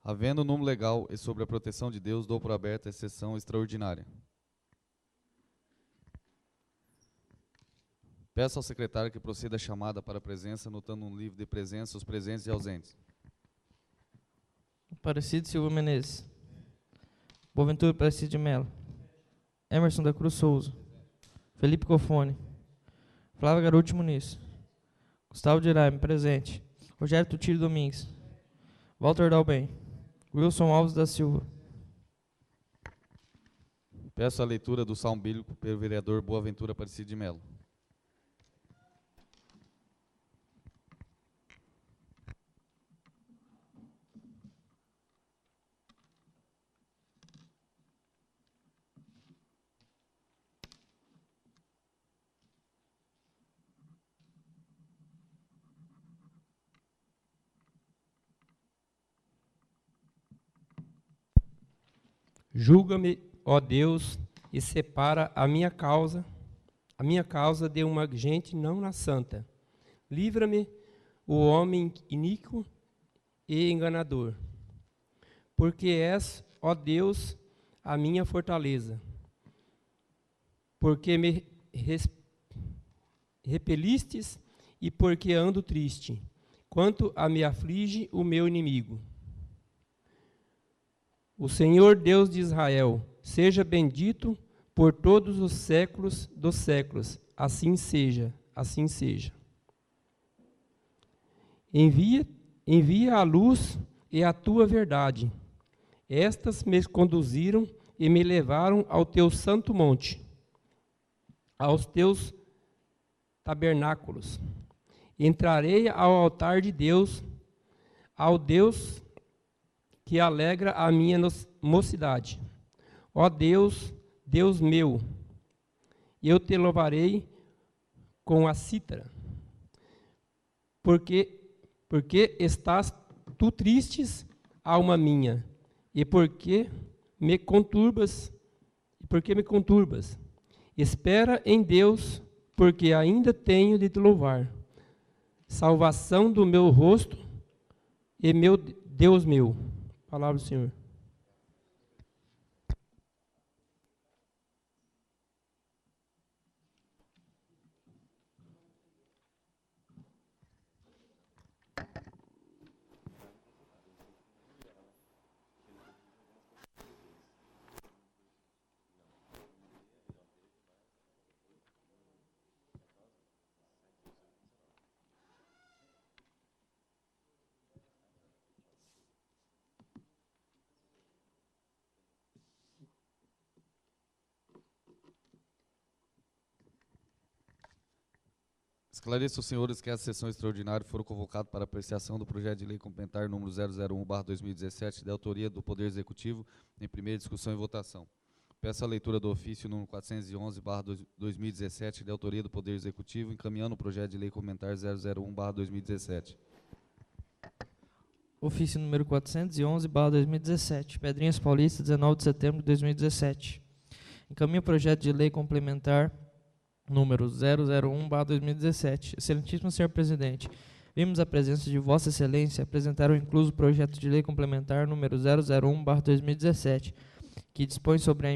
Havendo número legal e sobre a proteção de Deus, dou por aberta a sessão extraordinária. Peço ao secretário que proceda a chamada para a presença, anotando no livro de presença os presentes e ausentes. Aparecido Silva Menezes. Boaventura Aparecido de Mello. Emerson da Cruz Souza. Felipe Cofone. Flávia Garuti Muniz. Gustavo de Iraime, presente. Rogério Tutílio Domingues. Walter Dalben. Wilson Alves da Silva. Peço a leitura do Salmo Bíblico pelo vereador Boaventura Aparecido de Mello. Julga-me, ó Deus, e separa a minha causa de uma gente não santa. Livra-me, o homem iníquo e enganador. Porque és, ó Deus, a minha fortaleza. Porque me repelistes e porque ando triste, quanto a me aflige o meu inimigo. O Senhor Deus de Israel, seja bendito por todos os séculos dos séculos. Assim seja, assim seja. Envia a luz e a tua verdade. Estas me conduziram e me levaram ao teu santo monte, aos teus tabernáculos. Entrarei ao altar de Deus, ao Deus que alegra a minha mocidade. Ó Deus, Deus meu, eu te louvarei com a cítara. Porque estás tu tristes, alma minha, e porque me conturbas? Espera em Deus, porque ainda tenho de te louvar. Salvação do meu rosto e meu Deus meu. Palavra do Senhor. Esclareço aos senhores que essa sessão extraordinária foram convocados para apreciação do projeto de lei complementar número 001/2017, de autoria do Poder Executivo, em primeira discussão e votação. Peço a leitura do ofício número 411/2017, de autoria do Poder Executivo, encaminhando o projeto de lei complementar 001/2017. Ofício número 411/2017. Pedrinhas Paulista, 19 de setembro de 2017. Encaminho o projeto de lei complementar número 001/2017. Excelentíssimo senhor presidente, vimos a presença de Vossa Excelência apresentar o incluso projeto de lei complementar número 001/2017, que dispõe sobre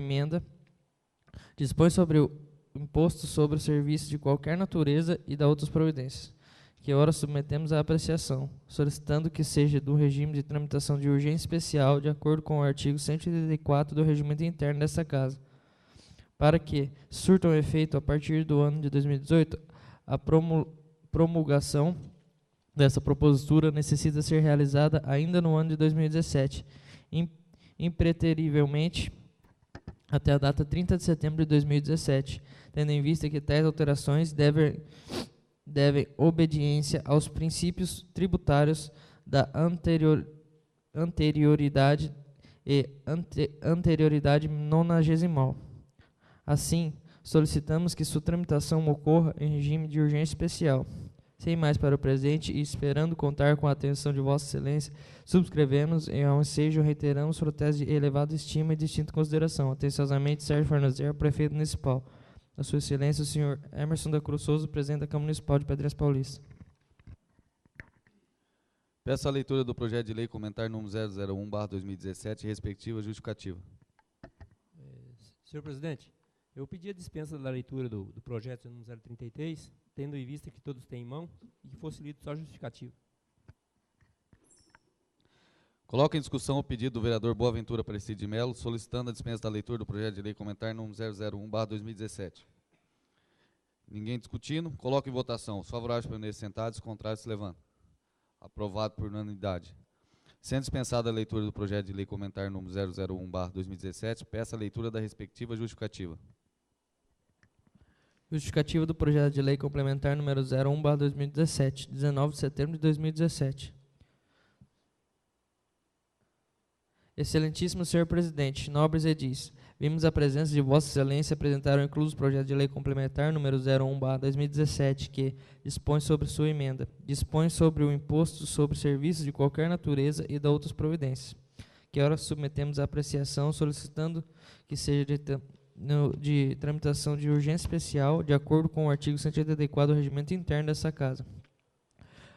o imposto sobre o serviço de qualquer natureza e da outras providências, que ora submetemos à apreciação, solicitando que seja do regime de tramitação de urgência especial, de acordo com o artigo 184 do Regimento Interno desta Casa, para que surtam efeito a partir do ano de 2018, a promulgação dessa propositura necessita ser realizada ainda no ano de 2017, impreterivelmente até a data 30 de setembro de 2017, tendo em vista que tais alterações devem obediência aos princípios tributários da anterioridade e anterioridade nonagesimal. Assim, solicitamos que sua tramitação ocorra em regime de urgência especial. Sem mais para o presente e esperando contar com a atenção de Vossa Excelência, subscrevemos e ao ensejo reiteramos sua tese de elevada estima e distinta consideração. Atenciosamente, Sérgio Fornazer, prefeito municipal. A Sua Excelência, o senhor Emerson da Cruz Souza, presidente da Câmara Municipal de Pedrinhas Paulista. Peço a leitura do projeto de lei comentar número 001/2017 e respectiva justificativa. Senhor presidente, eu pedi a dispensa da leitura do projeto número 033, tendo em vista que todos têm em mão, e que fosse lido só justificativo. Coloco em discussão o pedido do vereador Boaventura Aparecido de Melo, solicitando a dispensa da leitura do projeto de lei comentar número 001/2017. Ninguém discutindo. Coloco em votação. Os favoráveis permaneçam sentados, os contrários se levantam. Aprovado por unanimidade. Sendo dispensada a leitura do projeto de lei comentar número 001/2017, peço a leitura da respectiva justificativa. Justificativa do projeto de lei complementar número 01/2017, 19 de setembro de 2017. Excelentíssimo senhor presidente, nobres edis, vimos a presença de Vossa Excelência apresentar o incluso projeto de lei complementar número 01/2017, que dispõe sobre sua emenda, dispõe sobre o imposto sobre serviços de qualquer natureza e da outras providências, que ora submetemos à apreciação, solicitando que seja de tramitação de urgência especial, de acordo com o artigo 184 do regimento interno dessa Casa.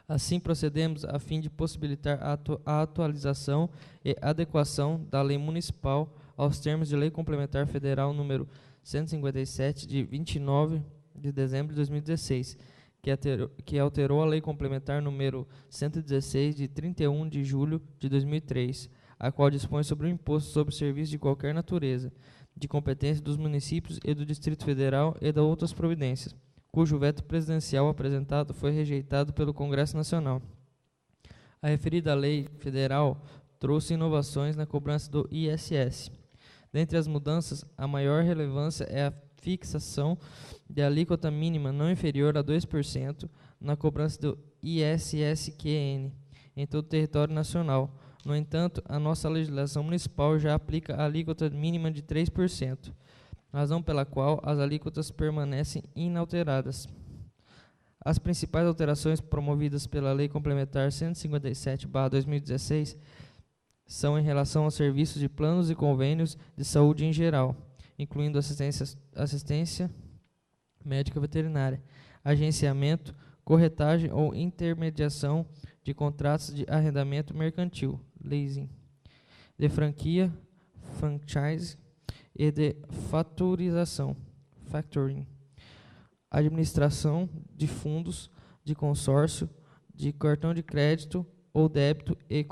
Assim procedemos a fim de possibilitar a atualização e adequação da lei municipal aos termos de lei complementar federal número 157 de 29 de dezembro de 2016, que alterou a lei complementar número 116 de 31 de julho de 2003, a qual dispõe sobre o imposto sobre serviços de qualquer natureza, de competência dos municípios e do Distrito Federal e de outras providências, cujo veto presidencial apresentado foi rejeitado pelo Congresso Nacional. A referida lei federal trouxe inovações na cobrança do ISS. Dentre as mudanças, a maior relevância é a fixação de alíquota mínima não inferior a 2% na cobrança do ISSQN em todo o território nacional. No entanto, a nossa legislação municipal já aplica a alíquota mínima de 3%. Razão pela qual as alíquotas permanecem inalteradas. As principais alterações promovidas pela Lei Complementar 157/2016 são em relação aos serviços de planos e convênios de saúde em geral, incluindo assistência médica veterinária, agenciamento, corretagem ou intermediação de contratos de arrendamento mercantil, leasing, de franquia, franchise, e de fatorização, factoring, administração de fundos de consórcio, de cartão de crédito ou débito e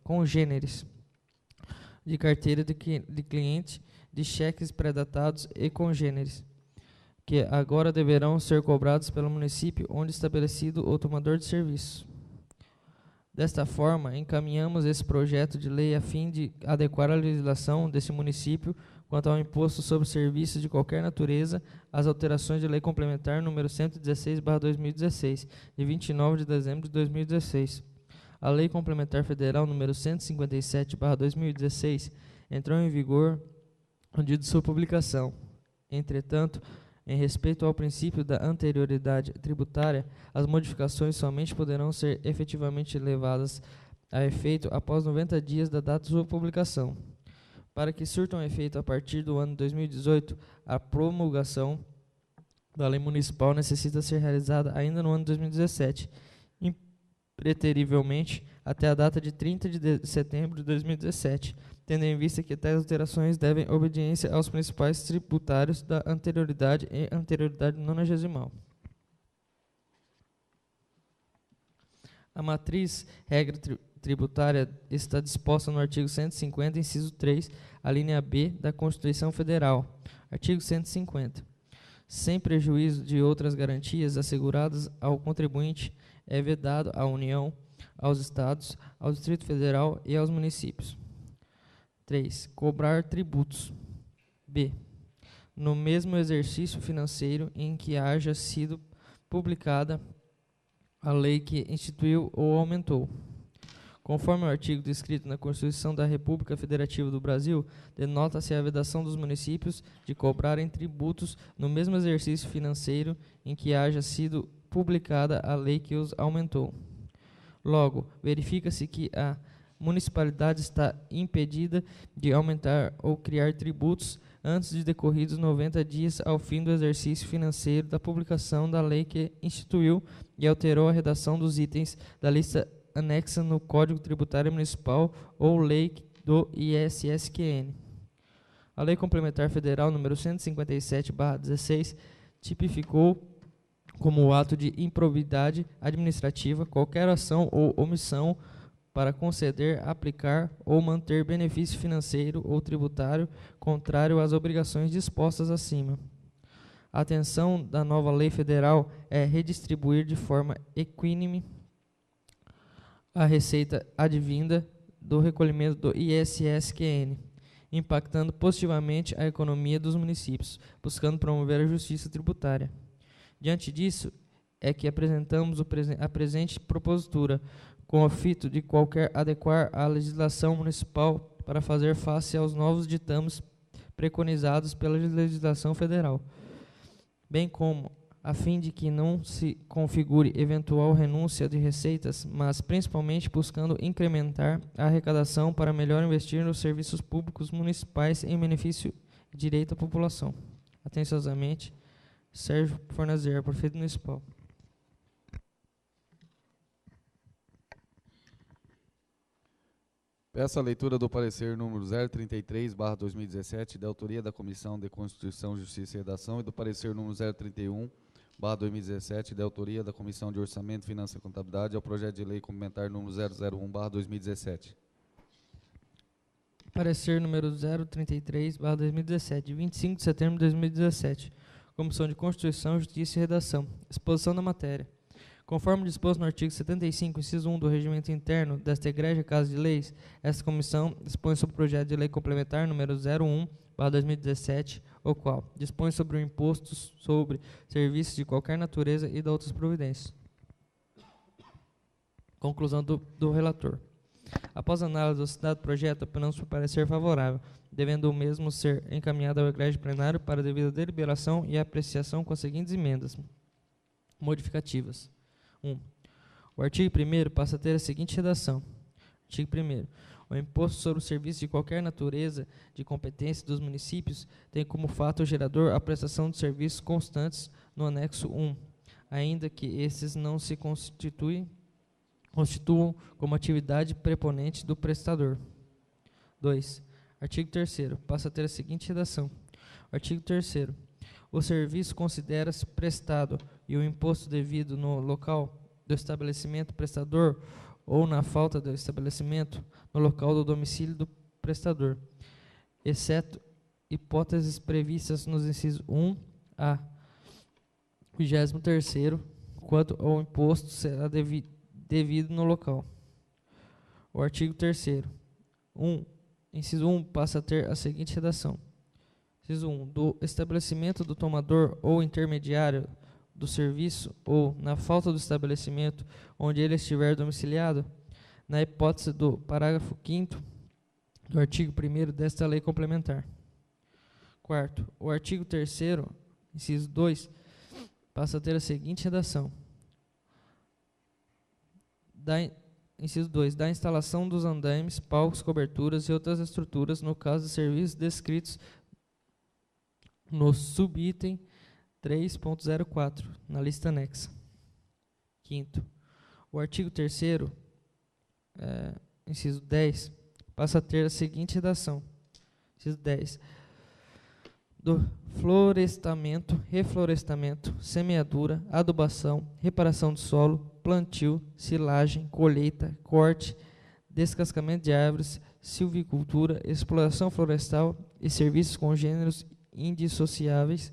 congêneres, de carteira de cliente, de cheques pré-datados e congêneres, que agora deverão ser cobrados pelo município onde estabelecido o tomador de serviço. Desta forma, encaminhamos esse projeto de lei a fim de adequar a legislação desse município quanto ao imposto sobre serviços de qualquer natureza às alterações de lei complementar número 116/2016, de 29 de dezembro de 2016. A lei complementar federal número 157/2016 entrou em vigor no dia de sua publicação. Entretanto, em respeito ao princípio da anterioridade tributária, as modificações somente poderão ser efetivamente levadas a efeito após 90 dias da data de sua publicação. Para que surtam efeito a partir do ano 2018, a promulgação da lei municipal necessita ser realizada ainda no ano 2017, impreterivelmente até a data de 30 de setembro de 2017, tendo em vista que tais alterações devem obediência aos principais tributários da anterioridade e anterioridade nonagesimal. A matriz regra tributária está disposta no artigo 150, inciso 3, a linha B da Constituição Federal. Artigo 150. Sem prejuízo de outras garantias asseguradas ao contribuinte, é vedado à União, aos Estados, ao Distrito Federal e aos municípios. 3. Cobrar tributos. B. No mesmo exercício financeiro em que haja sido publicada a lei que instituiu ou aumentou. Conforme o artigo descrito na Constituição da República Federativa do Brasil, denota-se a vedação dos municípios de cobrarem tributos no mesmo exercício financeiro em que haja sido publicada a lei que os aumentou. Logo, verifica-se que a municipalidade está impedida de aumentar ou criar tributos antes de decorridos 90 dias ao fim do exercício financeiro da publicação da lei que instituiu e alterou a redação dos itens da lista anexa no Código Tributário Municipal ou lei do ISSQN. A Lei Complementar Federal número 157/16 tipificou como ato de improbidade administrativa qualquer ação ou omissão para conceder, aplicar ou manter benefício financeiro ou tributário contrário às obrigações dispostas acima. A atenção da nova lei federal é redistribuir de forma equínime a receita advinda do recolhimento do ISSQN, impactando positivamente a economia dos municípios, buscando promover a justiça tributária. Diante disso, é que apresentamos a presente propositura, com o fito de qualquer adequar a legislação municipal para fazer face aos novos ditames preconizados pela legislação federal, bem como a fim de que não se configure eventual renúncia de receitas, mas principalmente buscando incrementar a arrecadação para melhor investir nos serviços públicos municipais em benefício e direito à população. Atenciosamente, Sérgio Fornazier, prefeito municipal. Peço a leitura do parecer número 033/2017, da autoria da Comissão de Constituição, Justiça e Redação, e do parecer número 031/2017, da autoria da Comissão de Orçamento, Finanças e Contabilidade, ao projeto de lei complementar número 001/2017. Parecer número 033/2017, de 25 de setembro de 2017. Comissão de Constituição, Justiça e Redação. Exposição da matéria. Conforme disposto no artigo 75, inciso 1 do Regimento Interno desta Egrégia Casa de Leis, esta comissão dispõe sobre o projeto de lei complementar número 01/2017, o qual dispõe sobre o imposto sobre serviços de qualquer natureza e de outras providências. Conclusão do relator. Após a análise do citado projeto, opinamos por parecer favorável, devendo o mesmo ser encaminhado ao egrégio plenário para devida deliberação e apreciação com as seguintes emendas modificativas. 1. O artigo 1º passa a ter a seguinte redação. Artigo 1º. O imposto sobre o serviço de qualquer natureza de competência dos municípios tem como fato gerador a prestação de serviços constantes no anexo 1, ainda que esses não se constituam como atividade preponente do prestador. 2. Artigo 3º. Passa a ter a seguinte redação. Artigo 3º. O serviço considera-se prestado e o imposto devido no local do estabelecimento prestador ou na falta do estabelecimento no local do domicílio do prestador, exceto hipóteses previstas nos incisos 1a. 23º, quanto ao imposto será devido no local. O artigo 3º. Inciso 1 passa a ter a seguinte redação. Inciso 1. Do estabelecimento do tomador ou intermediário do serviço ou, na falta do estabelecimento onde ele estiver domiciliado, na hipótese do parágrafo 5º do artigo 1º desta lei complementar. 4º. O artigo 3º, inciso 2, passa a ter a seguinte redação. Inciso 2. Da instalação dos andaimes, palcos, coberturas e outras estruturas, no caso de serviços descritos no subitem 3.04, na lista anexa. 5º. O artigo 3º, inciso 10, passa a ter a seguinte redação. Inciso 10. Do florestamento, reflorestamento, semeadura, adubação, reparação do solo, plantio, silagem, colheita, corte, descascamento de árvores, silvicultura, exploração florestal e serviços congêneros indissociáveis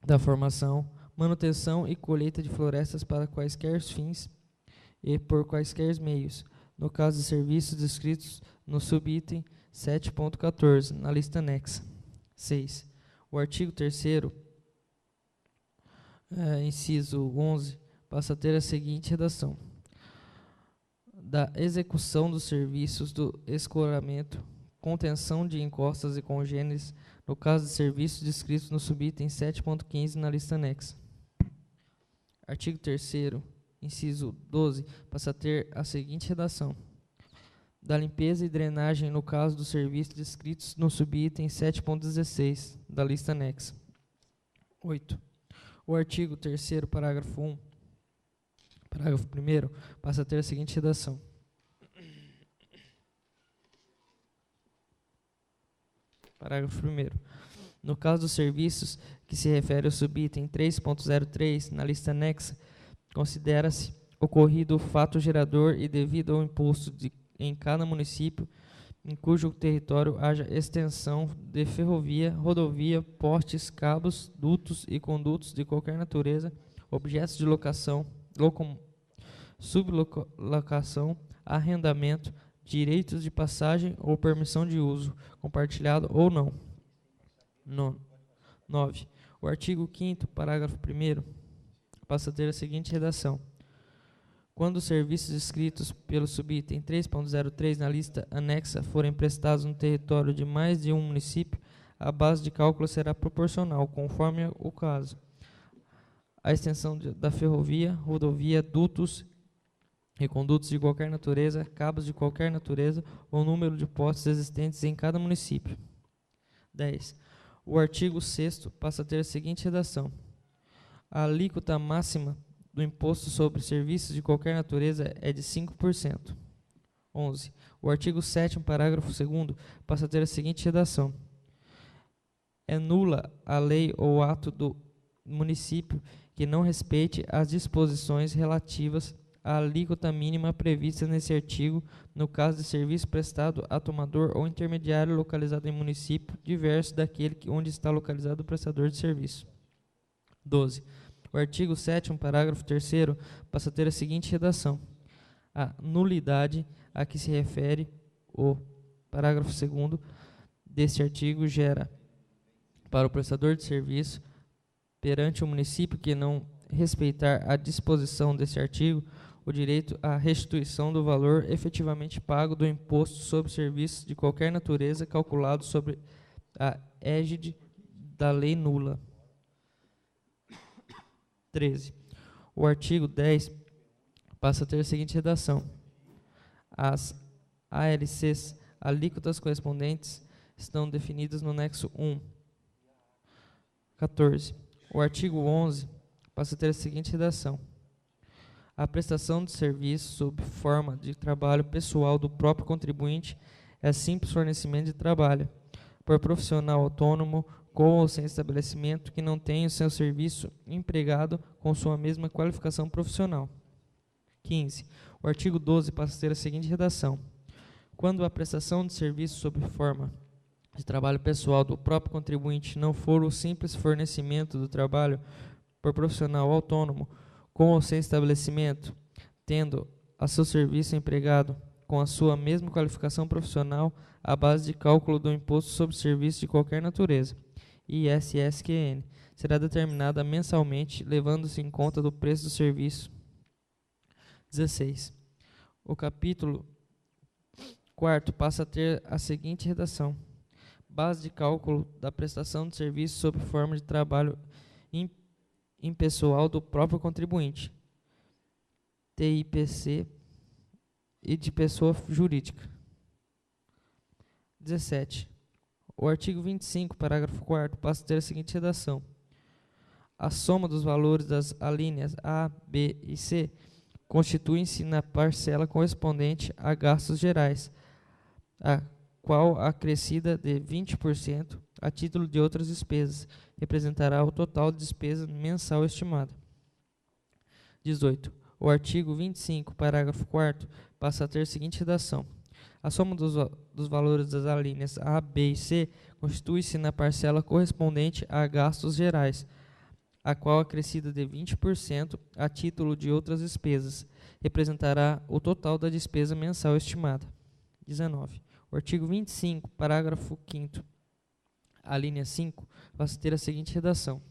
da formação, manutenção e colheita de florestas para quaisquer fins e por quaisquer meios, no caso de serviços descritos no subitem 7.14, na lista anexa. 6. O artigo 3º, inciso 11, passa a ter a seguinte redação. Da execução dos serviços do escoramento, contenção de encostas e congêneres, no caso de serviços descritos no subitem 7.15, na lista anexa. Artigo 3º, inciso 12, passa a ter a seguinte redação. da limpeza e drenagem no caso dos serviços descritos no subitem 7.16 da lista anexa. 8. O artigo 3º, parágrafo 1, parágrafo 1º, passa a ter a seguinte redação. Parágrafo 1º. No caso dos serviços que se refere ao subitem 3.03 na lista anexa, considera-se ocorrido o fato gerador e devido ao imposto em cada município em cujo território haja extensão de ferrovia, rodovia, postes, cabos, dutos e condutos de qualquer natureza, objetos de locação, sublocação, arrendamento, direitos de passagem ou permissão de uso, compartilhado ou não. 9. O artigo 5º, parágrafo 1º, passa a ter a seguinte redação. Quando os serviços descritos pelo subitem 3.03 na lista anexa forem prestados no território de mais de um município, a base de cálculo será proporcional, conforme o caso. A extensão da ferrovia, rodovia, dutos e condutos de qualquer natureza, cabos de qualquer natureza, ou número de postes existentes em cada município. 10. O artigo 6º passa a ter a seguinte redação. A alíquota máxima do imposto sobre serviços de qualquer natureza é de 5%. 11. O artigo 7º, parágrafo 2º, passa a ter a seguinte redação. É nula a lei ou ato do município que não respeite as disposições relativas à alíquota mínima prevista nesse artigo, no caso de serviço prestado a tomador ou intermediário localizado em município diverso daquele onde está localizado o prestador de serviço. 12. O artigo 7º, parágrafo 3º, passa a ter a seguinte redação. A nulidade a que se refere o parágrafo 2º deste artigo gera, para o prestador de serviço, perante o município que não respeitar a disposição deste artigo, o direito à restituição do valor efetivamente pago do imposto sobre serviços de qualquer natureza calculado sobre a égide da lei nula. 13. O artigo 10 passa a ter a seguinte redação. As ALCs, alíquotas correspondentes, estão definidas no anexo 1. 14. O artigo 11 passa a ter a seguinte redação. A prestação de serviço sob forma de trabalho pessoal do próprio contribuinte é simples fornecimento de trabalho, por profissional autônomo, com ou sem estabelecimento que não tenha o seu serviço empregado com sua mesma qualificação profissional. 15. O artigo 12 passa a ter a seguinte redação. Quando a prestação de serviço sob forma de trabalho pessoal do próprio contribuinte não for o simples fornecimento do trabalho por profissional autônomo, com ou sem estabelecimento, tendo a seu serviço empregado com a sua mesma qualificação profissional, a base de cálculo do imposto sobre serviço de qualquer natureza, ISSQN, será determinada mensalmente, levando-se em conta do preço do serviço. 16. O capítulo 4º passa a ter a seguinte redação. Base de cálculo da prestação de serviço sob forma de trabalho impessoal do próprio contribuinte, TIPC, e de pessoa jurídica. 17. O artigo 25, parágrafo 4º, passa a ter a seguinte redação. A soma dos valores das alíneas A, B e C constituem-se na parcela correspondente a gastos gerais, a qual acrescida de 20% a título de outras despesas representará o total de despesa mensal estimada. 18. O artigo 25, parágrafo 4º, passa a ter a seguinte redação. A soma dos valores das alíneas A, B e C constitui-se na parcela correspondente a gastos gerais, a qual acrescida de 20% a título de outras despesas representará o total da despesa mensal estimada. 19. O artigo 25, parágrafo 5º, a linha 5, passa a ter a seguinte redação.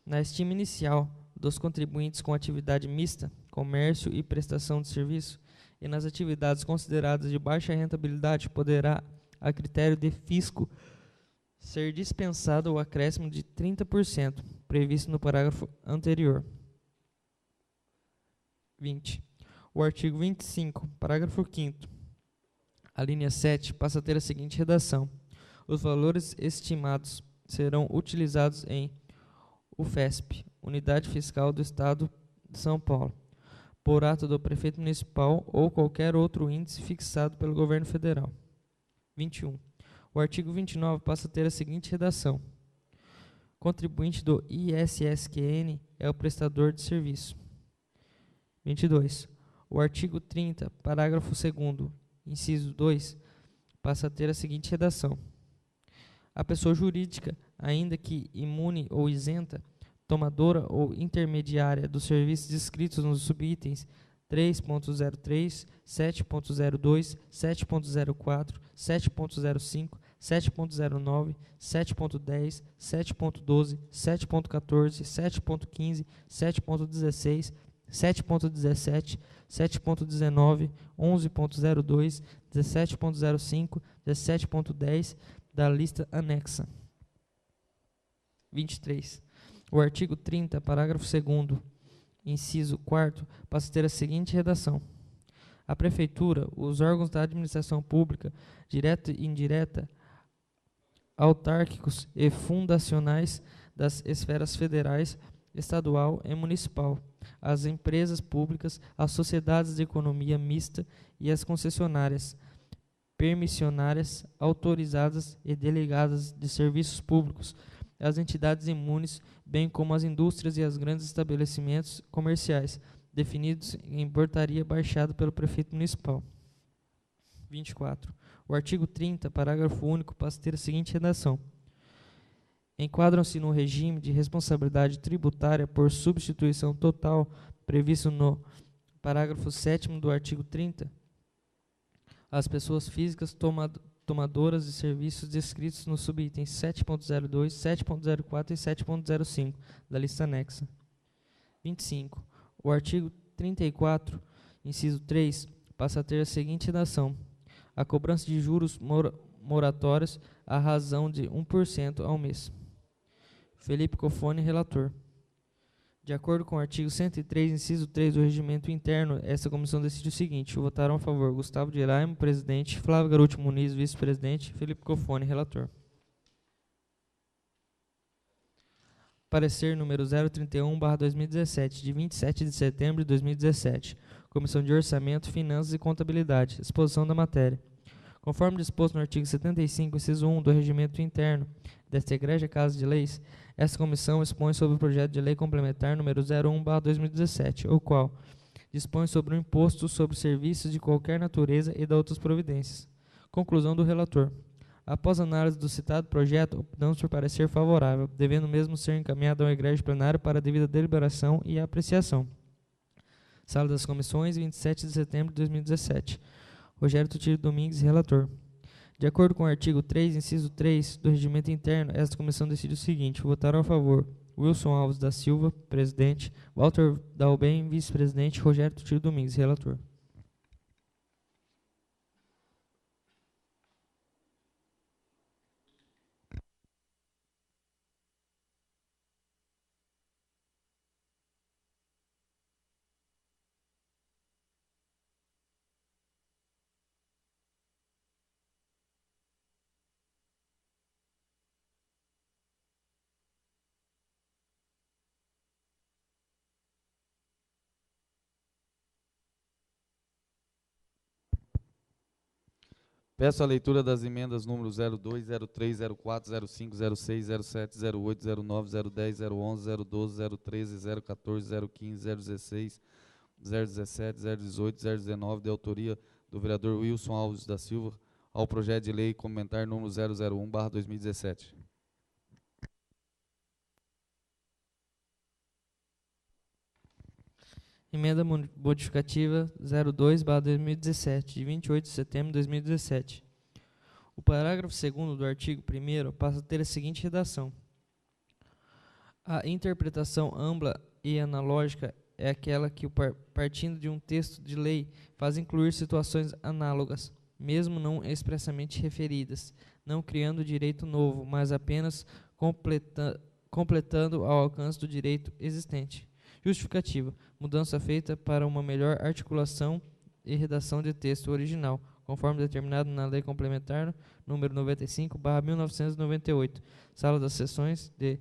Na estima inicial dos contribuintes com atividade mista, comércio e prestação de serviço, e nas atividades consideradas de baixa rentabilidade, poderá, a critério de fisco, ser dispensado o acréscimo de 30%, previsto no parágrafo anterior. 20. O artigo 25, parágrafo 5º, a linha 7 passa a ter a seguinte redação: os valores estimados serão utilizados em UFESP, Unidade Fiscal do Estado de São Paulo, por ato do prefeito municipal ou qualquer outro índice fixado pelo governo federal. 21. O artigo 29 passa a ter a seguinte redação: contribuinte do ISSQN é o prestador de serviço. 22. O artigo 30, parágrafo 2º, inciso 2, passa a ter a seguinte redação: a pessoa jurídica, ainda que imune ou isenta, tomadora ou intermediária dos serviços descritos nos subitens 3.03, 7.02, 7.04, 7.05, 7.09, 7.10, 7.12, 7.14, 7.15, 7.16, 7.17, 7.19, 11.02, 17.05, 17.10 da lista anexa. 23. O artigo 30, parágrafo 2º, inciso 4º, passa a ter a seguinte redação: a Prefeitura, os órgãos da administração pública, direta e indireta, autárquicos e fundacionais das esferas federais, estadual e municipal, as empresas públicas, as sociedades de economia mista e as concessionárias, permissionárias, autorizadas e delegadas de serviços públicos, as entidades imunes, bem como as indústrias e os grandes estabelecimentos comerciais, definidos em portaria baixada pelo prefeito municipal. 24. O artigo 30, parágrafo único, passa a ter a seguinte redação: enquadram-se no regime de responsabilidade tributária por substituição total previsto no parágrafo 7º do artigo 30, as pessoas físicas tomadoras de serviços descritos nos subitens 7.02, 7.04 e 7.05 da lista anexa. 25. O artigo 34, inciso 3, passa a ter a seguinte redação: a cobrança de juros moratórios à razão de 1% ao mês. Felipe Cofone, relator. De acordo com o artigo 103, inciso 3 do Regimento Interno, esta comissão decide o seguinte: votaram a favor Gustavo de Eraimo, presidente; Flávio Garuti Muniz, vice-presidente; Felipe Cofone, relator. Parecer número 031/2017, de 27 de setembro de 2017. Comissão de Orçamento, Finanças e Contabilidade. Exposição da matéria. Conforme disposto no artigo 75, inciso 1 do Regimento Interno desta Egrégia Casa de Leis, esta comissão expõe sobre o projeto de lei complementar número 01/2017, o qual dispõe sobre o imposto sobre serviços de qualquer natureza e da outras providências. Conclusão do relator. Após análise do citado projeto, optamos por parecer favorável, devendo mesmo ser encaminhado ao egrégio plenário para a devida deliberação e apreciação. Sala das Comissões, 27 de setembro de 2017. Rogério Tutílio Domingues, relator. De acordo com o artigo 3, inciso 3 do Regimento Interno, esta comissão decide o seguinte: votaram a favor Wilson Alves da Silva, presidente; Walter Dalben, vice-presidente; Rogério Tutílio Domingues, relator. Peço a leitura das emendas números 02, 03, 04, 05, 06, 07, 08, 09, 010, 011, 012, 013, 014, 015, 016, 017, 018, 019, de autoria do vereador Wilson Alves da Silva, ao projeto de lei complementar número 001/2017. Emenda modificativa 02/2017, de 28 de setembro de 2017. O parágrafo 2º do artigo 1º passa a ter a seguinte redação: a interpretação ampla e analógica é aquela que, partindo de um texto de lei, faz incluir situações análogas, mesmo não expressamente referidas, não criando direito novo, mas apenas completando ao alcance do direito existente, Justificativa. Mudança feita para uma melhor articulação e redação de texto original, conforme determinado na Lei Complementar número 95/1998. Sala das Sessões de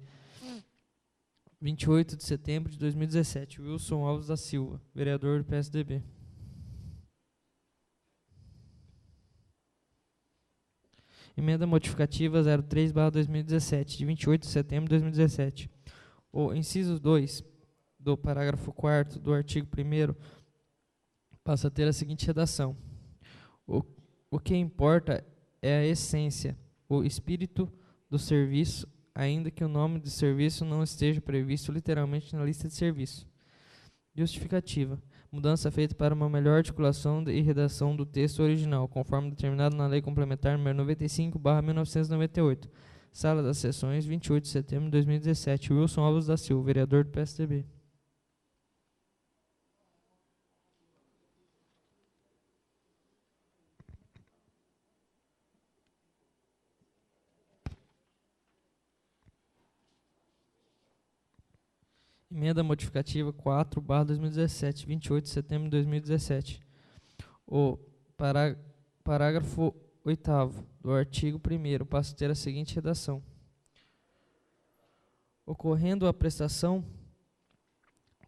28 de setembro de 2017. Wilson Alves da Silva, vereador do PSDB. Emenda modificativa 03/2017, de 28 de setembro de 2017. O inciso 2 do parágrafo 4º do artigo 1º passa a ter a seguinte redação: o que importa é a essência, o espírito do serviço, ainda que o nome de serviço não esteja previsto literalmente na lista de serviço. Justificativa. Mudança feita para uma melhor articulação e redação do texto original, conforme determinado na Lei Complementar nº 95/1998. Sala das Sessões, 28 de setembro de 2017. Wilson Alves da Silva, vereador do PSDB. Emenda modificativa 4/2017, 28 de setembro de 2017. O parágrafo 8º do artigo 1º passa a ter a seguinte redação: ocorrendo a prestação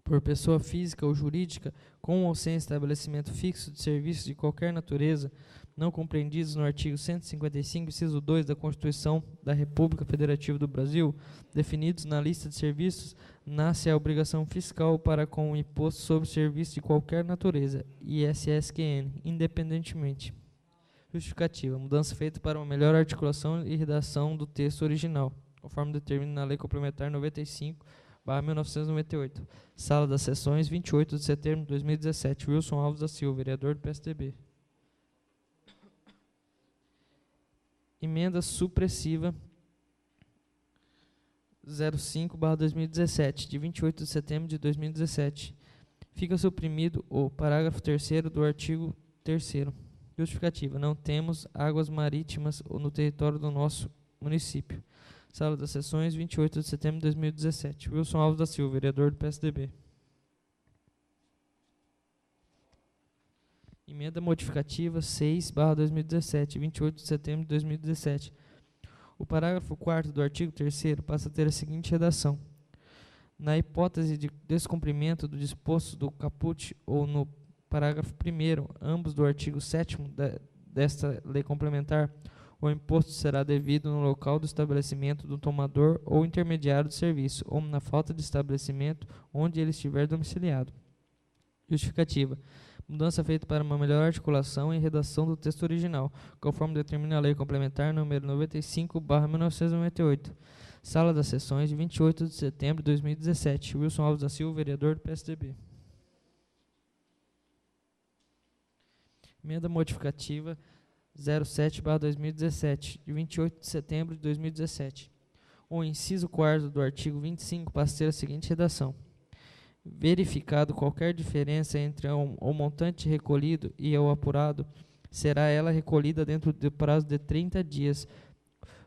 por pessoa física ou jurídica, com ou sem estabelecimento fixo de serviços de qualquer natureza, não compreendidos no artigo 155, inciso 2 da Constituição da República Federativa do Brasil, definidos na lista de serviços, nasce a obrigação fiscal para com o imposto sobre serviços de qualquer natureza, ISSQN, independentemente. Justificativa. Mudança feita para uma melhor articulação e redação do texto original, conforme determina na Lei Complementar 95/1998. Sala das Sessões, 28 de setembro de 2017. Wilson Alves da Silva, vereador do PSDB. Emenda supressiva 05/2017, de 28 de setembro de 2017. Fica suprimido o parágrafo 3º do artigo 3º. Justificativa. Não temos águas marítimas no território do nosso município. Sala das Sessões, 28 de setembro de 2017. Wilson Alves da Silva, vereador do PSDB. Emenda modificativa 6/2017, 28 de setembro de 2017. O parágrafo 4º do artigo 3º passa a ter a seguinte redação: na hipótese de descumprimento do disposto do caput ou no parágrafo 1º, ambos do artigo 7º desta lei complementar, o imposto será devido no local do estabelecimento do tomador ou intermediário de serviço, ou na falta de estabelecimento onde ele estiver domiciliado. Justificativa. Mudança feita para uma melhor articulação e redação do texto original, conforme determina a Lei Complementar número 95/1998. Sala das Sessões, 28 de setembro de 2017. Wilson Alves da Silva, vereador do PSDB. Emenda modificativa 07/2017, de 28 de setembro de 2017. O inciso 4º do artigo 25 passa a ter a seguinte redação: verificado qualquer diferença entre o montante recolhido e o apurado, será ela recolhida dentro do prazo de 30 dias,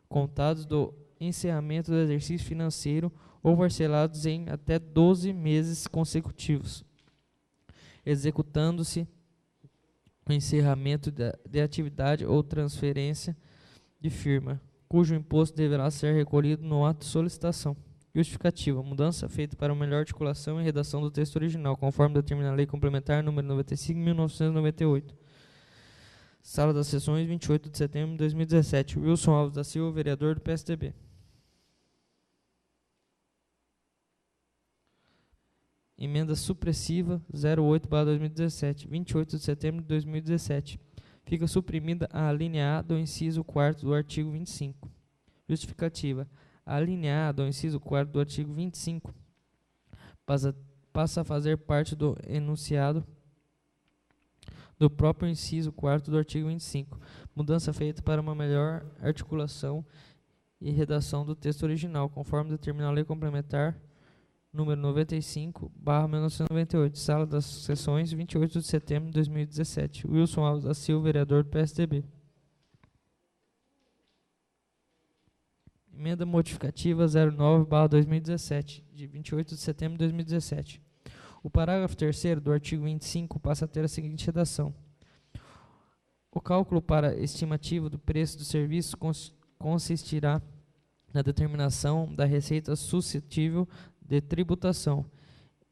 contados do encerramento do exercício financeiro, ou parcelados em até 12 meses consecutivos, executando-se o encerramento de atividade ou transferência de firma, cujo imposto deverá ser recolhido no ato de solicitação. Justificativa. Mudança feita para uma melhor articulação e redação do texto original, conforme determina a Lei Complementar número 95/1998. Sala das Sessões, 28 de setembro de 2017. Wilson Alves da Silva, vereador do PSDB. Emenda supressiva 08/2017, 28 de setembro de 2017. Fica suprimida a alínea A do inciso 4º do artigo 25. Justificativa. A alínea A do inciso 4º do artigo 25 passa a fazer parte do enunciado do próprio inciso 4º do artigo 25. Mudança feita para uma melhor articulação e redação do texto original, conforme determina a Lei Complementar número 95/1998. Sala das Sessões, 28 de setembro de 2017. Wilson Alves da Silva, vereador do PSDB. Emenda modificativa 09/2017, de 28 de setembro de 2017. O parágrafo 3º do artigo 25 passa a ter a seguinte redação: o cálculo para estimativa do preço do serviço consistirá na determinação da receita suscetível de tributação,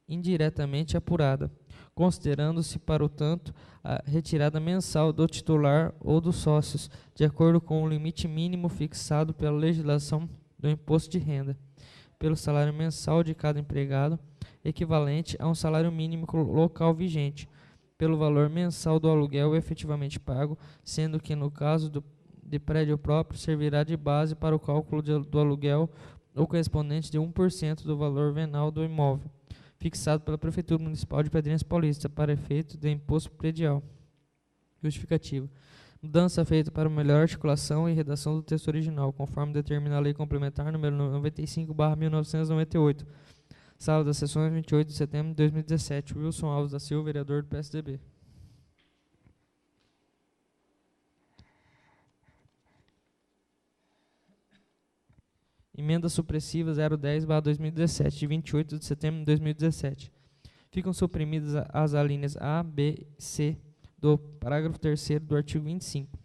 indiretamente apurada, considerando-se, para o tanto, a retirada mensal do titular ou dos sócios, de acordo com o limite mínimo fixado pela legislação do imposto de renda, pelo salário mensal de cada empregado, equivalente a um salário mínimo local vigente, pelo valor mensal do aluguel efetivamente pago, sendo que, no caso de prédio próprio, servirá de base para o cálculo do aluguel ou correspondente de 1% do valor venal do imóvel, fixado pela Prefeitura Municipal de Pedrinhas Paulista, para efeito de imposto predial. Justificativa. Mudança feita para melhor articulação e redação do texto original, conforme determina a Lei Complementar número 95/1998. Sala das Sessões, 28 de setembro de 2017. Wilson Alves da Silva, vereador do PSDB. Emenda supressiva 010/2017, de 28 de setembro de 2017. Ficam suprimidas as alíneas A, B e C do parágrafo 3º do artigo 25.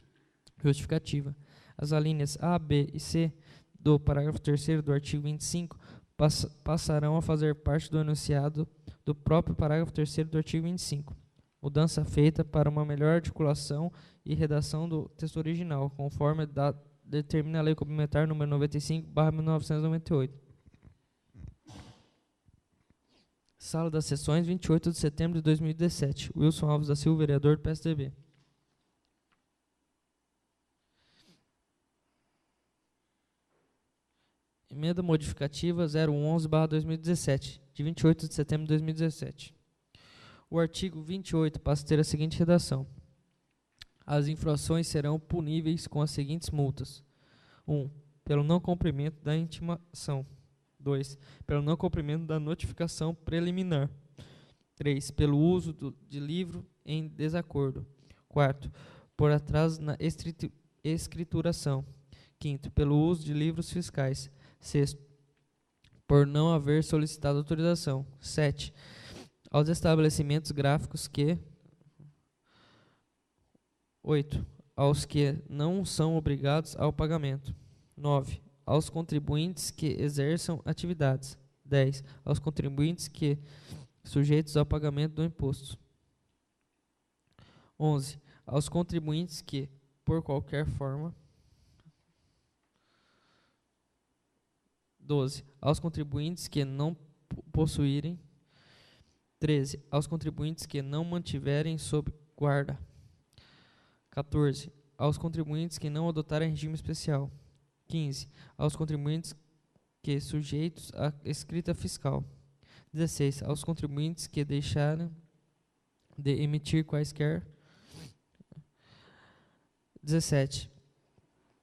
Justificativa. As alíneas A, B e C do parágrafo 3º do artigo 25 passarão a fazer parte do enunciado do próprio parágrafo 3º do artigo 25. Mudança feita para uma melhor articulação e redação do texto original, conforme determina a Lei Complementar número 95/1998. Sala das Sessões, 28 de setembro de 2017. Wilson Alves da Silva, vereador do PSDB. Emenda modificativa 011/2017, de 28 de setembro de 2017. O artigo 28 passa a ter a seguinte redação: as infrações serão puníveis com as seguintes multas: 1. Pelo não cumprimento da intimação. 2. Pelo não cumprimento da notificação preliminar. 3. Pelo uso de livro em desacordo. 4. Por atraso na escrituração. 5. Pelo uso de livros fiscais. 6. Por não haver solicitado autorização. 7. Aos estabelecimentos gráficos que... 8. Aos que não são obrigados ao pagamento. 9. Aos contribuintes que exerçam atividades. 10. Aos contribuintes que sujeitos ao pagamento do imposto. 11. Aos contribuintes que, por qualquer forma... 12. Aos contribuintes que não possuírem. 13. Aos contribuintes que não mantiverem sob guarda. 14. Aos contribuintes que não adotarem regime especial. 15. Aos contribuintes que sujeitos à escrita fiscal. 16. Aos contribuintes que deixarem de emitir quaisquer. 17.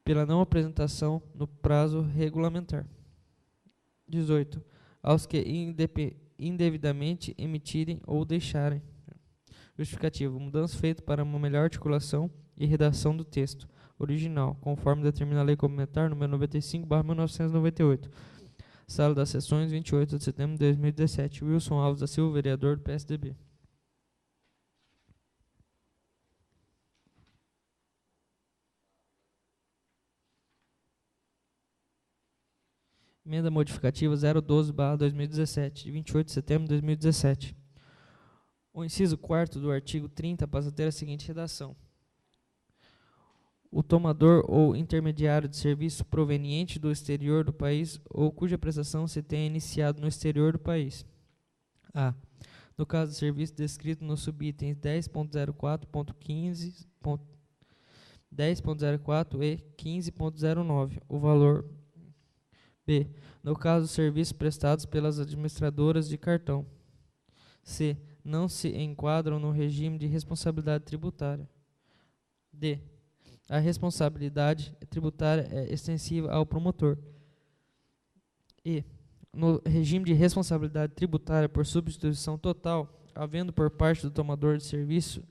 Pela não apresentação no prazo regulamentar. 18. Aos que indevidamente emitirem ou deixarem. Justificativo. Mudança feita para uma melhor articulação e redação do texto original, conforme determina a Lei Complementar número 95/1998. Sala das Sessões, 28 de setembro de 2017. Wilson Alves da Silva, vereador do PSDB. Emenda modificativa 012/2017, de 28 de setembro de 2017. O inciso 4º do artigo 30 passa a ter a seguinte redação: o tomador ou intermediário de serviço proveniente do exterior do país ou cuja prestação se tenha iniciado no exterior do país. A. No caso de serviço descrito nos subitens 10.04.15, 10.04 e 15.09, o valor. B. No caso de serviços prestados pelas administradoras de cartão. C. Não se enquadram no regime de responsabilidade tributária. D. A responsabilidade tributária é extensiva ao promotor. E, no regime de responsabilidade tributária por substituição total, havendo por parte do tomador de serviço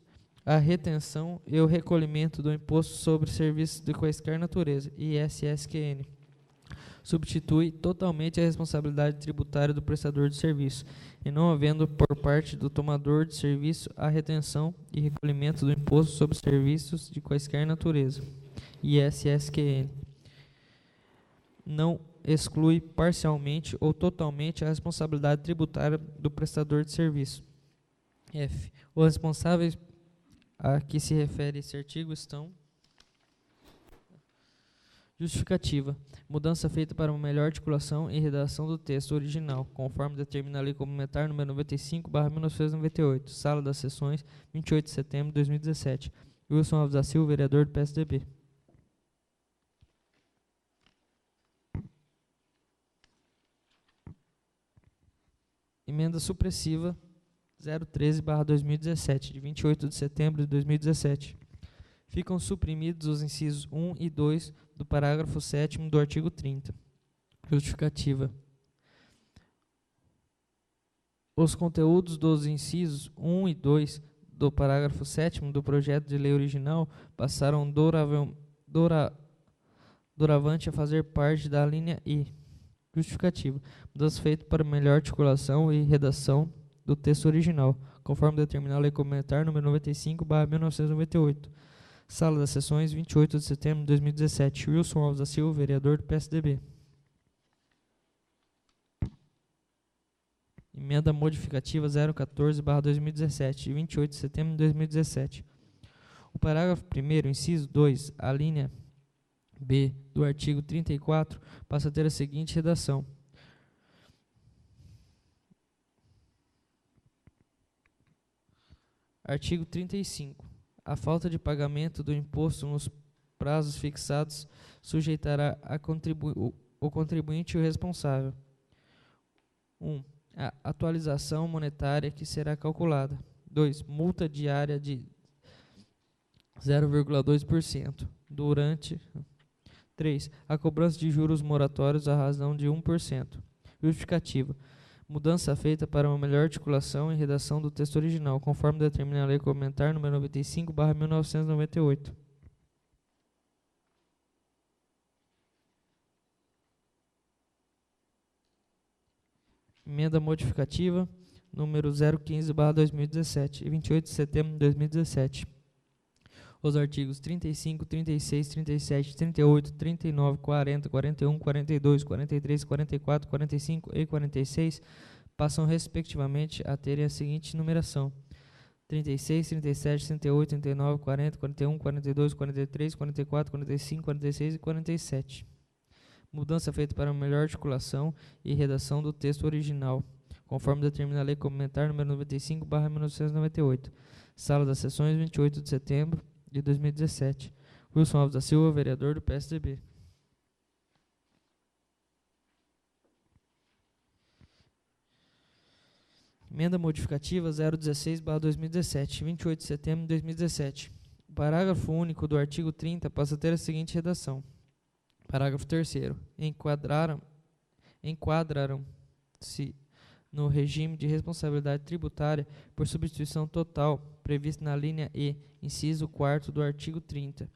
a retenção e o recolhimento do imposto sobre serviços de quaisquer natureza, ISSQN, substitui totalmente a responsabilidade tributária do prestador de serviço, e não havendo por parte do tomador de serviço a retenção e recolhimento do imposto sobre serviços de quaisquer natureza, ISSQN. Não exclui parcialmente ou totalmente a responsabilidade tributária do prestador de serviço. F. Os responsáveis a que se refere esse artigo estão... Justificativa. Mudança feita para uma melhor articulação e redação do texto original, conforme determina a Lei Complementar número 95/1998, Sala das Sessões, 28 de setembro de 2017. Wilson Alves da Silva, vereador do PSDB. Emenda supressiva 013/2017, de 28 de setembro de 2017. Ficam suprimidos os incisos 1 e 2 do parágrafo 7º do artigo 30. Justificativa. Os conteúdos dos incisos 1 e 2 do parágrafo 7º do projeto de lei original passaram doravante a fazer parte da linha I. Justificativa. Mudança feita para melhor articulação e redação do texto original, conforme determina a Lei Complementar número 95/1998. Sala das Sessões, 28 de setembro de 2017. Wilson Alves da Silva, vereador do PSDB. Emenda modificativa 014/2017, de 28 de setembro de 2017. O parágrafo 1º, inciso 2, a linha B do artigo 34, passa a ter a seguinte redação. Artigo 35. A falta de pagamento do imposto nos prazos fixados sujeitará o contribuinte e o responsável. 1. A atualização monetária que será calculada. 2. Multa diária de 0,2% durante... 3. A cobrança de juros moratórios à razão de 1%. Justificativa. Mudança feita para uma melhor articulação e redação do texto original, conforme determina a Lei Complementar número 95/1998. Emenda modificativa número 015/2017, 28 de setembro de 2017. Os artigos 35, 36, 37, 38, 39, 40, 41, 42, 43, 44, 45 e 46 passam respectivamente a terem a seguinte numeração: 36, 37, 38, 39, 40, 41, 42, 43, 44, 45, 46 e 47. Mudança feita para uma melhor articulação e redação do texto original, conforme determina a Lei Complementar número 95/1998. Sala das Sessões, 28 de setembro de 2017. Wilson Alves da Silva, vereador do PSDB. Emenda modificativa 016/2017, 28 de setembro de 2017. O parágrafo único do artigo 30 passa a ter a seguinte redação. Parágrafo 3º. Enquadraram-se no regime de responsabilidade tributária por substituição total, previsto na linha E, inciso 4º do artigo 30.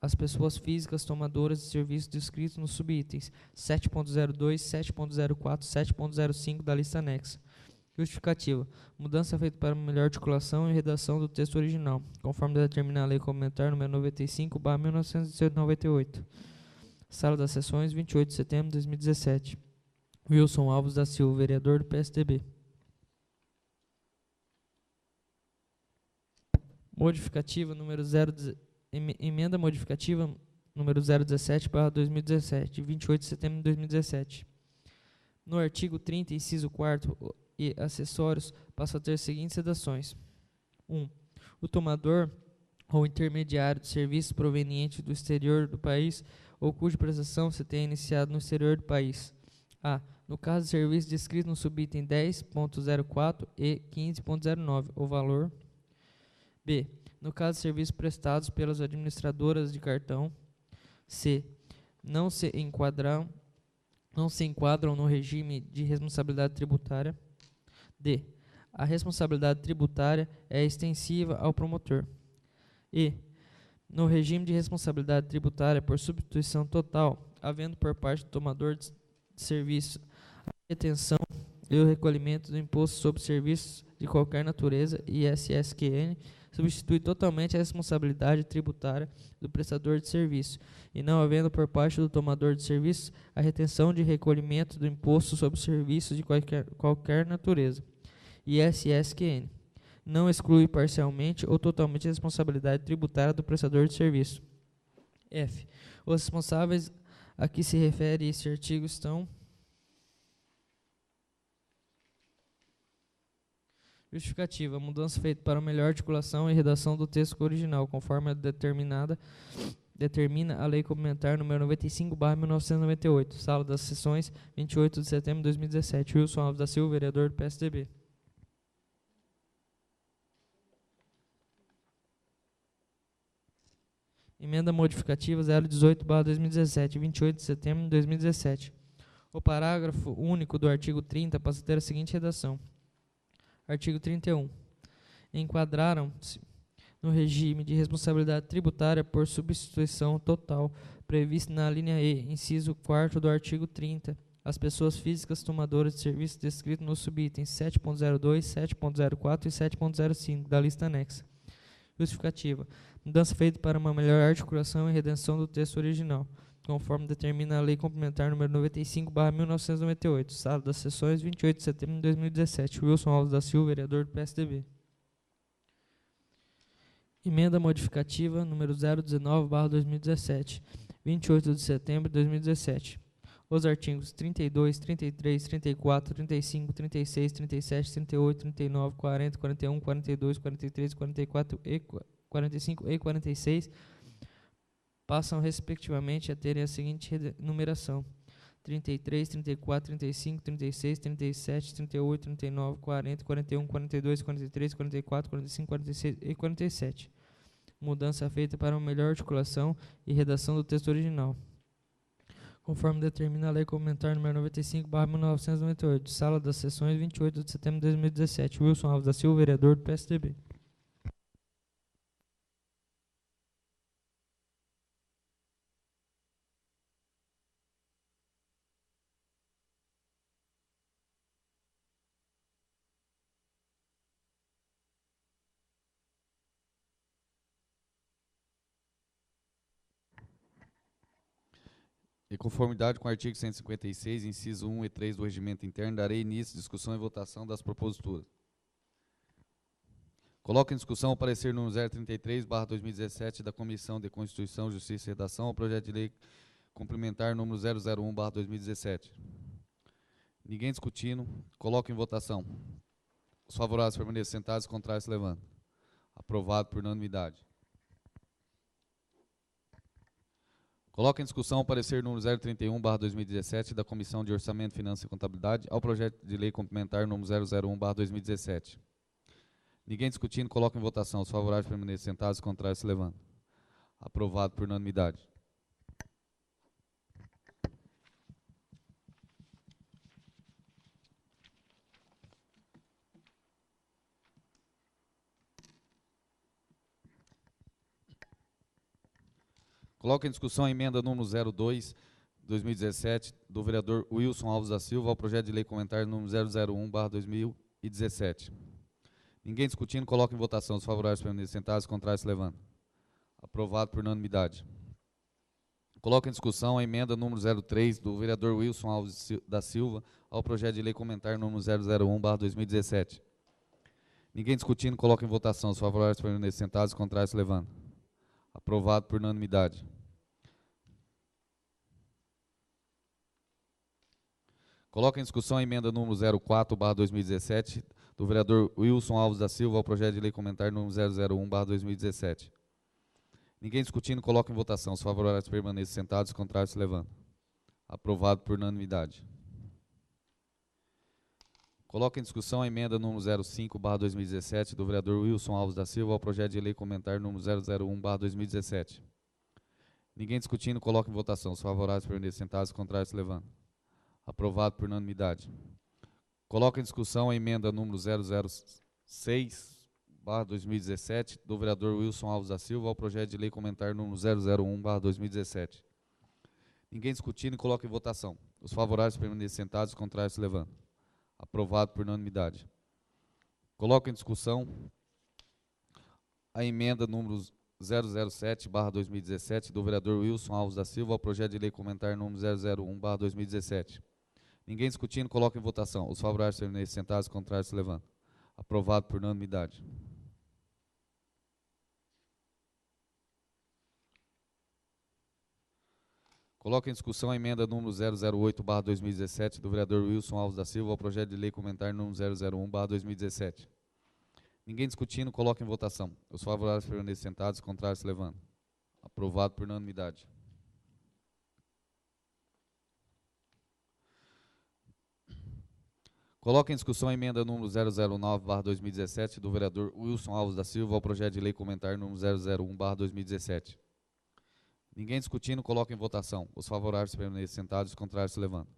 As pessoas físicas tomadoras de serviços descritos nos subitens 7.02, 7.04, 7.05 da lista anexa. Justificativa. Mudança feita para uma melhor articulação e redação do texto original, conforme determina a Lei Complementar número 95/1998. Sala das Sessões, 28 de setembro de 2017. Wilson Alves da Silva, vereador do PSDB. Emenda modificativa número 017/2017, 28 de setembro de 2017. No artigo 30, inciso 4º e acessórios, passa a ter as seguintes redações. 1. O tomador ou intermediário de serviço proveniente do exterior do país ou cuja prestação se tenha iniciado no exterior do país. A. No caso de serviço descrito no subitem 10.04 e 15.09, o valor. B. No caso de serviços prestados pelas administradoras de cartão. C. Não se enquadram no regime de responsabilidade tributária. D. A responsabilidade tributária é extensiva ao promotor. E. No regime de responsabilidade tributária por substituição total, havendo por parte do tomador de serviço a retenção e o recolhimento do imposto sobre serviços de qualquer natureza, ISSQN, substitui totalmente a responsabilidade tributária do prestador de serviço, e não havendo por parte do tomador de serviço a retenção de recolhimento do imposto sobre serviços de qualquer natureza, ISSQN. Não exclui parcialmente ou totalmente a responsabilidade tributária do prestador de serviço. F. Os responsáveis a que se refere este artigo estão... Justificativa. Mudança feita para melhor articulação e redação do texto original, conforme determina a Lei Complementar número 95/1998. Sala das Sessões, 28 de setembro de 2017. Wilson Alves da Silva, vereador do PSDB. Emenda modificativa 018/2017, 28 de setembro de 2017. O parágrafo único do artigo 30 passa a ter a seguinte redação. Artigo 31. Enquadraram-se no regime de responsabilidade tributária por substituição total previsto na linha E, inciso 4º do artigo 30, as pessoas físicas tomadoras de serviço descritas nos subitens 7.02, 7.04 e 7.05 da lista anexa. Justificativa. Mudança feita para uma melhor articulação e redenção do texto original, conforme determina a Lei Complementar número 95/1998. Sala das Sessões, 28 de setembro de 2017. Wilson Alves da Silva, vereador do PSDB. Emenda modificativa número 019/2017, 28 de setembro de 2017. Os artigos 32, 33, 34, 35, 36, 37, 38, 39, 40, 41, 42, 43, 44 e 45 e 46 passam respectivamente a terem a seguinte numeração: 33, 34, 35, 36, 37, 38, 39, 40, 41, 42, 43, 44, 45, 46 e 47. Mudança feita para uma melhor articulação e redação do texto original, conforme determina a Lei Complementar número 95/1998. Sala das Sessões, 28 de setembro de 2017. Wilson Alves da Silva, vereador do PSDB. Em conformidade com o artigo 156, inciso 1 e 3 do Regimento Interno, darei início à discussão e votação das proposituras. Coloco em discussão o parecer número 033/2017 da Comissão de Constituição, Justiça e Redação ao projeto de lei complementar número 001/2017. Ninguém discutindo. Coloco em votação. Os favoráveis permaneçam sentados, os contrários se levantam. Aprovado por unanimidade. Coloco em discussão o parecer número 031/2017 da Comissão de Orçamento, Finanças e Contabilidade ao projeto de lei complementar número 001/2017. Ninguém discutindo, coloco em votação. Os favoráveis permaneçam sentados, os contrários se levantam. Aprovado por unanimidade. Coloco em discussão a emenda número 02/2017 do vereador Wilson Alves da Silva ao projeto de lei complementar número 001/2017. Ninguém discutindo, coloco em votação. Os favoráveis permaneçam sentados, os contrários se levantam. Aprovado por unanimidade. Coloco em discussão a emenda número 03 do vereador Wilson Alves da Silva ao projeto de lei complementar número 001/2017. Ninguém discutindo, coloco em votação. Os favoráveis permaneçam sentados, os contrários se levantam. Aprovado por unanimidade. Coloco em discussão a emenda número 04/2017 do vereador Wilson Alves da Silva ao projeto de lei complementar número 001/2017. Ninguém discutindo, coloco em votação. Os favoráveis permaneçam sentados, os contrários se levantam. Aprovado por unanimidade. Coloco em discussão a emenda número 05/2017 do vereador Wilson Alves da Silva ao projeto de lei complementar número 001/2017. Ninguém discutindo, coloco em votação. Os favoráveis permaneçam sentados, os contrários se levantam. Aprovado por unanimidade. Coloco em discussão a emenda número 006/2017 do vereador Wilson Alves da Silva ao projeto de lei complementar número 001/2017. Ninguém discutindo, coloca em votação. Os favoráveis permaneçam sentados, os contrários se levantam. Aprovado por unanimidade. Coloco em discussão a emenda número 007/2017 do vereador Wilson Alves da Silva ao projeto de lei complementar número 001/2017. Ninguém discutindo, coloca em votação. Os favoráveis permanecem sentados, os contrários se levantam. Aprovado por unanimidade. Coloco em discussão a emenda número 008/2017 do vereador Wilson Alves da Silva ao projeto de lei complementar número 001/2017. Ninguém discutindo, coloca em votação. Os favoráveis permanecem sentados, os contrários se levantam. Aprovado por unanimidade. Coloca em discussão a emenda número 009/2017 do vereador Wilson Alves da Silva ao projeto de lei complementar número 001/2017. Ninguém discutindo, coloca em votação. Os favoráveis permanecem sentados, os contrários se levantam.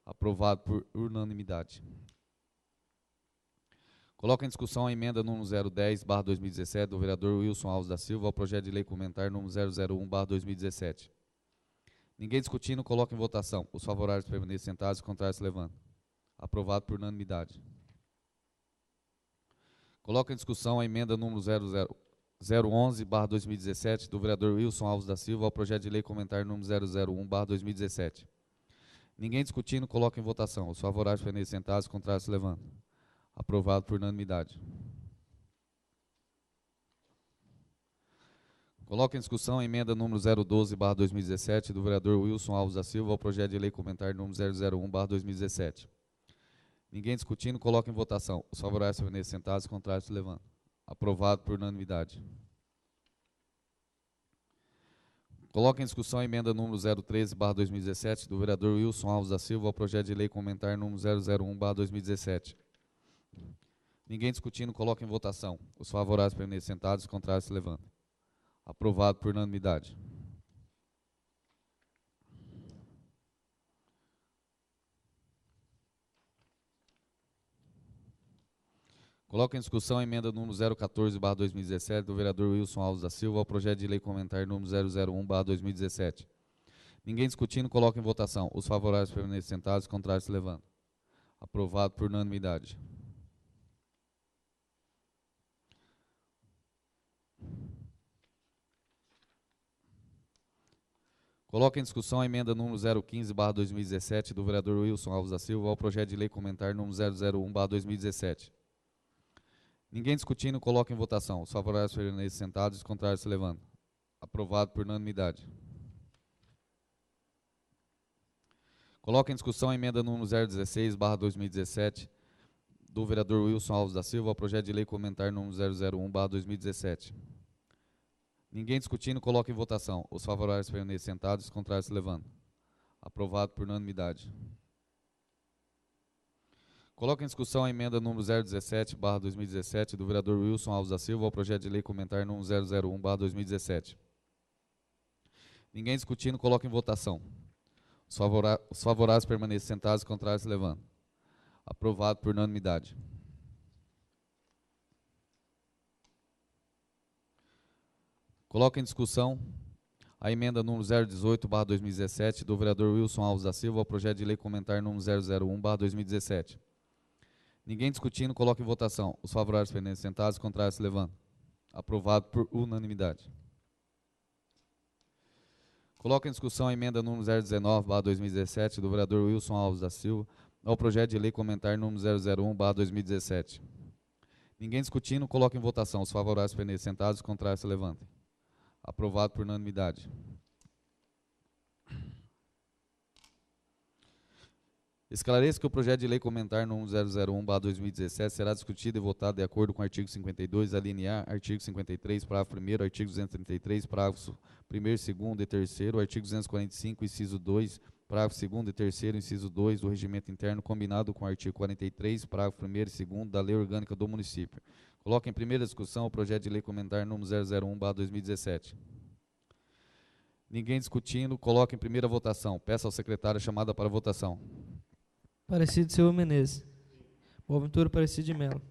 Aprovado por unanimidade. Coloca em discussão a emenda número 010/2017 do vereador Wilson Alves da Silva ao projeto de lei complementar número 001/2017. Ninguém discutindo, coloca em votação. Os favoráveis permanecem sentados, os contrários se levantam. Aprovado por unanimidade. Coloca em discussão a emenda número 011/2017 do vereador Wilson Alves da Silva ao projeto de lei complementar número 001/2017. Ninguém discutindo, coloca em votação. Os favoráveis permanecem sentados, os contrários se levantam. Aprovado por unanimidade. Coloca em discussão a emenda número 012/2017 do vereador Wilson Alves da Silva ao projeto de lei complementar número 001/2017. Ninguém discutindo, coloca em votação. Os favoráveis permanecem sentados, os contrários se levantam. Aprovado por unanimidade. Coloca em discussão a emenda número 013/2017 do vereador Wilson Alves da Silva ao projeto de lei complementar número 001/2017. Ninguém discutindo, coloca em votação. Os favoráveis permanecem sentados, os contrários se levantam. Aprovado por unanimidade. Coloca em discussão a emenda número 014/2017 do vereador Wilson Alves da Silva ao projeto de lei complementar número 001/2017. Ninguém discutindo, coloca em votação. Os favoráveis permanecem sentados, os contrários se levantam. Aprovado por unanimidade. Coloca em discussão a emenda número 015/2017 do vereador Wilson Alves da Silva ao projeto de lei complementar número 001/2017. Ninguém discutindo, coloca em votação. Os favoráveis permanecem sentados, os contrários se levantam. Aprovado por unanimidade. Coloca em discussão a emenda número 016/2017 do vereador Wilson Alves da Silva ao projeto de lei complementar número 001/2017. Ninguém discutindo, coloca em votação. Os favoráveis permanecem sentados, os contrários se levantam. Aprovado por unanimidade. Coloca em discussão a emenda número 017/2017 do vereador Wilson Alves da Silva ao projeto de lei complementar número 001/2017. Ninguém discutindo, coloca em votação. Os favoráveis permanecem sentados, os contrários se levantam. Aprovado por unanimidade. Coloca em discussão a emenda número 018/2017 do vereador Wilson Alves da Silva ao projeto de lei complementar número 001/2017. Ninguém discutindo, coloca em votação. Os favoráveis permanecem sentados, os contrários se levantam. Aprovado por unanimidade. Coloca em discussão a emenda número 019/2017 do vereador Wilson Alves da Silva ao projeto de lei complementar número 001/2017. Ninguém discutindo, coloca em votação. Os favoráveis permanecem sentados, os contrários se levantem. Aprovado por unanimidade. Esclareço que o projeto de lei complementar número 001/2017 será discutido e votado de acordo com o artigo 52, alínea A, artigo 53, parágrafo 1º, artigo 233, parágrafo 1º, 2º e 3º, artigo 245, inciso 2, parágrafo 2º e 3º, inciso 2 do regimento interno, combinado com o artigo 43, parágrafo 1º e 2º da Lei Orgânica do Município. Coloco em primeira discussão o projeto de lei complementar número 001/2017. Ninguém discutindo, coloca em primeira votação. Peço ao secretário a chamada para votação. Aparecido Silva Menezes. Boaventura Aparecido de Mello.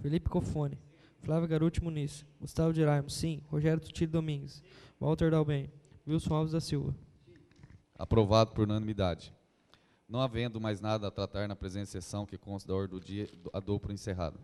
Felipe Cofone. Flávio Garuti Muniz. Gustavo de Araimo, sim. Rogério Tutílio Domingues. Walter Dalben. Wilson Alves da Silva. Aprovado por unanimidade. Não havendo mais nada a tratar na presente sessão que consta da ordem do dia, a dou por encerrado.